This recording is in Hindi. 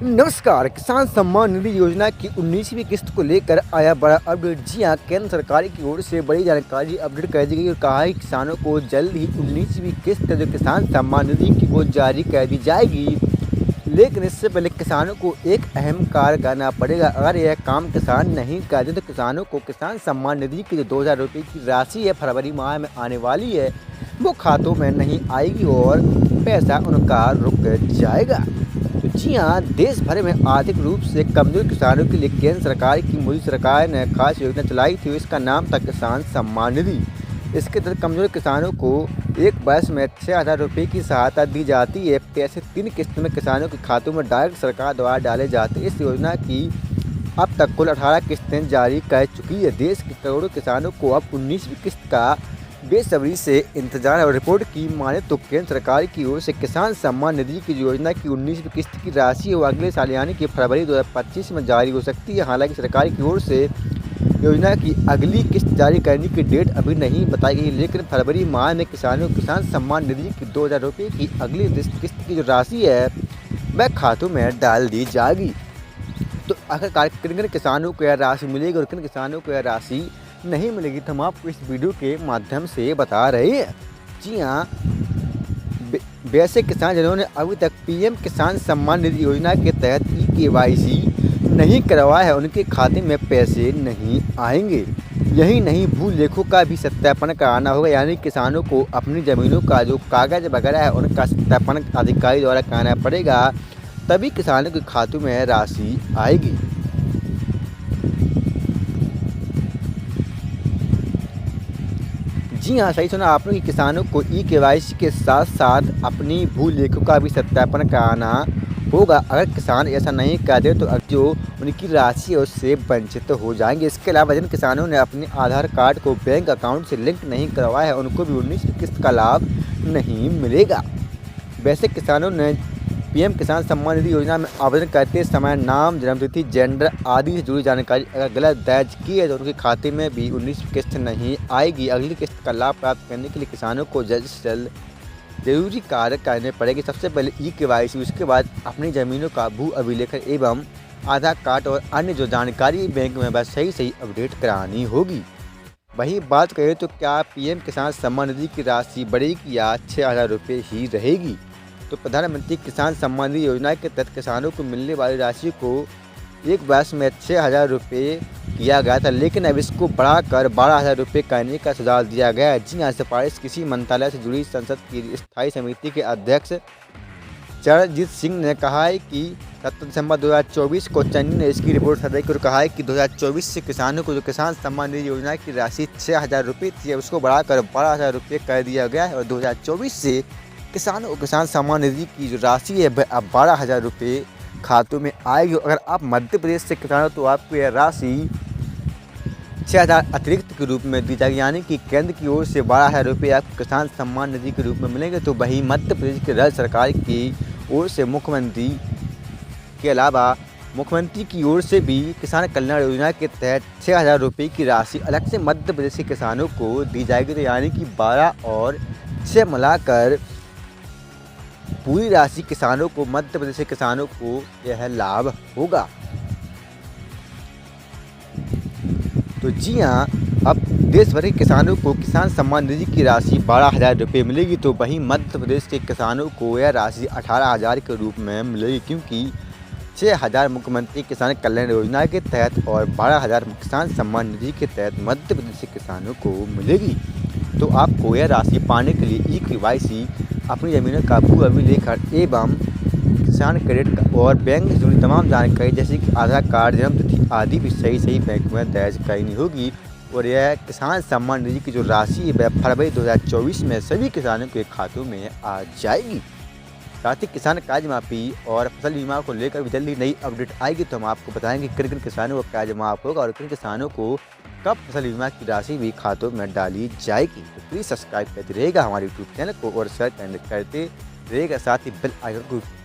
नमस्कार। किसान सम्मान निधि योजना की 19वीं किस्त को लेकर आया बड़ा अपडेट। जी हां, केंद्र सरकार की ओर से बड़ी जानकारी अपडेट कर दी गई और कहा है कि किसानों को जल्द ही 19वीं किस्त जो किसान सम्मान निधि की वो जारी कर दी जाएगी। लेकिन इससे पहले किसानों को एक अहम कार्य करना पड़ेगा। अगर यह काम किसान नहीं करते तो किसानों को किसान सम्मान निधि की जो 2,000 रुपये की राशि है फरवरी माह में आने वाली है, वो खातों में नहीं आएगी और पैसा उनका रुक जाएगा। तो जी हाँ, देश भर में आर्थिक रूप से कमजोर किसानों के लिए केंद्र सरकार की मोदी सरकार ने खास योजना चलाई थी। इसका नाम था किसान सम्मान निधि। इसके तहत कमजोर किसानों को एक वर्ष में 6,000 रुपये की सहायता दी जाती है। पैसे 3 किस्त में किसानों के खातों में डायरेक्ट सरकार द्वारा डाले जाते हैं। इस योजना की अब तक कुल 18 किस्तें जारी कर चुकी है। देश के करोड़ों किसानों को अब 19वीं किस्त का बेसब्री से इंतजार है और रिपोर्ट की माने तो केंद्र सरकार की ओर से किसान सम्मान निधि की योजना की 19वीं किस्त की राशि वो अगले साल यानी कि फरवरी 2025 में जारी हो सकती है। हालांकि सरकार की ओर से योजना की अगली किस्त जारी करने की डेट अभी नहीं बताई गई, लेकिन फरवरी माह में किसानों को किसान सम्मान निधि की 2,000 रुपये की अगली किस्त की जो राशि है वह खातों में डाल दी जाएगी। तो आखिरकार किन किसानों को यह राशि मिलेगी और किन किसानों को यह राशि नहीं मिलेगी, तो हम आपको इस वीडियो के माध्यम से बता रहे हैं। जी हाँ, वैसे किसान जिन्होंने अभी तक पीएम किसान सम्मान निधि योजना के तहत KYC नहीं करवाया है उनके खाते में पैसे नहीं आएंगे। यही नहीं, भू लेखों का भी सत्यापन कराना होगा, यानी किसानों को अपनी ज़मीनों का जो कागज़ वगैरह है उनका सत्यापन अधिकारी द्वारा कराना पड़ेगा, तभी किसानों के खातों में राशि आएगी। जी हाँ, सही सुना आपने कि किसानों को KYC के साथ साथ अपनी भू लेखों का भी सत्यापन कराना होगा। अगर किसान ऐसा नहीं करते तो जो उनकी राशि है उससे वंचित हो जाएंगे। इसके अलावा जिन किसानों ने अपने आधार कार्ड को बैंक अकाउंट से लिंक नहीं करवाया है उनको भी 19वीं किस्त का लाभ नहीं मिलेगा। वैसे किसानों ने पीएम किसान सम्मान निधि योजना में आवेदन करते समय नाम, जन्मतिथि, जेंडर आदि से जुड़ी जानकारी अगर गलत दर्ज की है तो उनके खाते में भी 19वीं किस्त नहीं आएगी। अगली किस्त का लाभ प्राप्त करने के लिए किसानों को जल्द से जल्द जरूरी कार्य करने पड़ेंगे। सबसे पहले KYC, उसके बाद अपनी ज़मीनों का भू अभिलेखन एवं आधार कार्ड और अन्य जो जानकारी बैंक में बस सही अपडेट करानी होगी। वही बात करें तो क्या पीएम किसान सम्मान निधि की राशि बढ़ेगी या 6,000 रुपये ही रहेगी? तो प्रधानमंत्री किसान सम्मान निधि योजना के तहत किसानों को मिलने वाली राशि को एक वर्ष में 6,000 रुपये किया गया था, लेकिन अब इसको बढ़ाकर 12,000 रुपये करने का सुझाव दिया गया है। जी हाँ, सिफारिश कृषि मंत्रालय से जुड़ी संसद की स्थायी समिति के अध्यक्ष चरणजीत सिंह ने कहा है कि 7 दिसंबर 2024 को चन्नी ने इसकी रिपोर्ट सदन को कहा है कि 2024 से किसानों को जो किसान सम्मान निधि योजना की राशि 6,000 रुपये थी उसको बढ़ाकर 12,000 रुपये कर दिया गया है और 2024 से किसानों को किसान सम्मान निधि की जो राशि है वह अब 12,000 रुपये खातों में आएगी। अगर आप मध्य प्रदेश से किसान हो तो आपको यह राशि 6,000 अतिरिक्त के रूप में दी जाएगी, यानी कि केंद्र की ओर से 12,000 रुपये आपको किसान सम्मान निधि के रूप में मिलेंगे। तो वहीं मध्य प्रदेश की राज्य सरकार की ओर से मुख्यमंत्री के अलावा मुख्यमंत्री की ओर से भी किसान कल्याण योजना के तहत 6,000 रुपये की राशि अलग से मध्य प्रदेश के किसानों को दी जाएगी। तो यानी कि 12 और 6 मिलाकर पूरी राशि किसानों को, मध्य प्रदेश के किसानों को यह लाभ होगा। तो जी हाँ, अब देश भर के किसानों को किसान सम्मान निधि की राशि 12,000 रुपये मिलेगी। तो वहीं मध्य प्रदेश के किसानों को यह राशि 18,000 के रूप में मिलेगी, क्योंकि 6,000 मुख्यमंत्री किसान कल्याण योजना के तहत और 12,000 किसान सम्मान निधि के तहत मध्य प्रदेश के किसानों को मिलेगी। तो आपको यह राशि पाने के लिए KYC, अपनी ज़मीनों का भू अभिलेखन एवं किसान क्रेडिट और बैंक से जुड़ी तमाम जानकारी जैसे कि आधार कार्ड, जन्मतिथि आदि भी सही बैंक में दर्ज करनी होगी। और यह किसान सम्मान निधि की जो राशि है वह फरवरी 2024 में सभी किसानों के खातों में आ जाएगी। साथ ही किसान कर्ज माफी और फसल बीमा को लेकर भी जल्दी नई अपडेट आएगी, तो हम आपको बताएंगे किन किसानों को कर्ज माफ होगा और किन किसानों को कब फसल बीमा की राशि भी खातों में डाली जाएगी। तो प्लीज़ सब्सक्राइब करते रहेगा हमारे यूट्यूब चैनल को और शेयर करते रहेगा, साथ ही बेल आइकन को